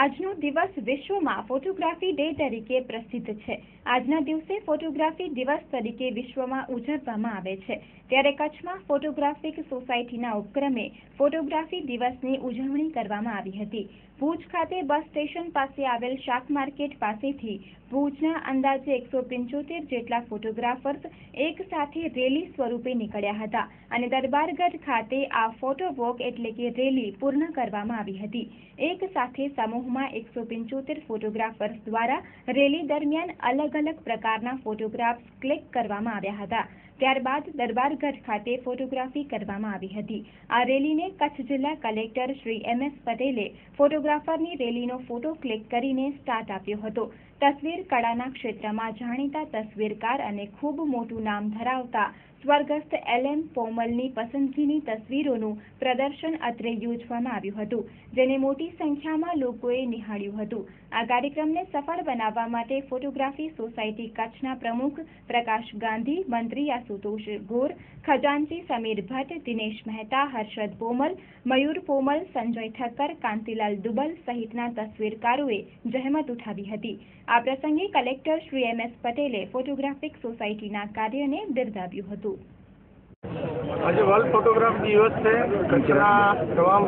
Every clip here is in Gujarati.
આજનો દિવસ વિશ્વમાં ફોટોગ્રાફી ડે તરીકે પ્રસિદ્ધ છે। આજના દિવસે ફોટોગ્રાફી દિવસ તરીકે વિશ્વમાં ઉજવવામાં આવે છે, ત્યારે કચ્છમાં ફોટોગ્રાફિક સોસાયટીના ઉપક્રમે ફોટોગ્રાફી દિવસની ઉજવણી કરવામાં આવી હતી। ભુજ ખાતે બસ સ્ટેશન પાસે આવેલ શાક માર્કેટ પાસેથી ભુજના અંદાજે 175 જેટલા ફોટોગ્રાફર્સ એક સાથે રેલી સ્વરૂપે નીકળ્યા હતા અને દરબારગઢ ખાતે આ ફોટો વોક એટલે કે રેલી પૂર્ણ કરવામાં આવી હતી। એક સાથે સમૂહમાં 175 ફોટોગ્રાફર્સ દ્વારા રેલી દરમિયાન અલગ અલગ પ્રકારના ફોટોગ્રાફ્સ ક્લિક કરવામાં આવ્યા હતા। ત્યારબાદ દરબારગઢ ખાતે ફોટોગ્રાફી કરવામાં આવી હતી। આ રેલીને કચ્છ જિલ્લા કલેક્ટર શ્રી MS પટેલે ફોટોગ્રાફરની રેલીનો ફોટો ક્લિક કરીને સ્ટાર્ટ આપ્યો હતો। તસવીર કળાના ક્ષેત્રમાં જાણીતા તસવીરકાર અને ખૂબ મોટું નામ ધરાવતા સ્વર્ગસ્થ LM પોમલની પસંદગીની તસવીરોનું પ્રદર્શન અત્રે યોજવામાં આવ્યું હતું, જેને મોટી સંખ્યામાં લોકોએ નિહાળ્યું હતું। આ કાર્યક્રમને સફળ બનાવવા માટે ફોટોગ્રાફી સોસાયટી કચ્છના પ્રમુખ પ્રકાશ ગાંધી, મંત્રી આશુતોષ ગોર, ખજાનચી સમીર ભટ્ટ, દિનેશ મહેતા, હર્ષદ પોમલ, મયુર પોમલ, સંજય ઠક્કર, કાંતિલાલ દુબલ સહિતના તસવીરકારોએ જહેમત ઉઠાવી હતી। આ પ્રસંગે કલેક્ટર શ્રી MS પટેલે ફોટોગ્રાફિક સોસાયટીના કાર્યને બિરદાવ્યું હતું। आज वर्ल्ड फोटोग्राफ दिवस है। कच्छना तमाम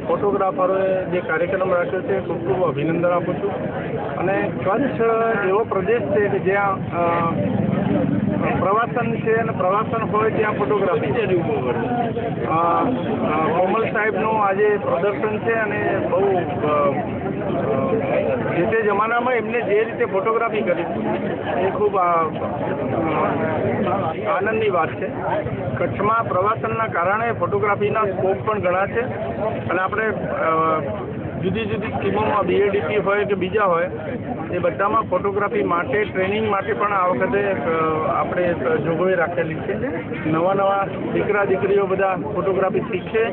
फोटोग्राफरोए जे कार्यक्रम राख्यो छे खूब खूब अभिनंदन आपું છું। અને કચ્છ એવો પ્રદેશ છે કે જ્યાં પ્રવાસન છે અને પ્રવાસન હોય ત્યાં ફોટોગ્રાફી છે। કોમલ સાહેબનું આજે પ્રદર્શન છે અને બહુ જે તે જમાનામાં એમને જે રીતે ફોટોગ્રાફી કરી એ ખૂબ આનંદની વાત છે। કચ્છમાં પ્રવાસનના કારણે ફોટોગ્રાફીના સ્કોપ પણ ઘણા છે અને આપણે જુદી જુદી સ્કીમોમાં BADP હોય કે બીજા હોય એ બધામાં ફોટોગ્રાફી માટે ટ્રેનિંગ માટે પણ આ વખતે આપણે જોગવાઈ રાખેલી છે। નવા દીકરા દીકરીઓ બધા ફોટોગ્રાફી શીખે,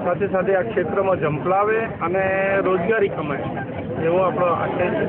સાથે સાથે આ ક્ષેત્રમાં ઝંપલાવે અને રોજગારી કમાય એવો આપણો આશય છે।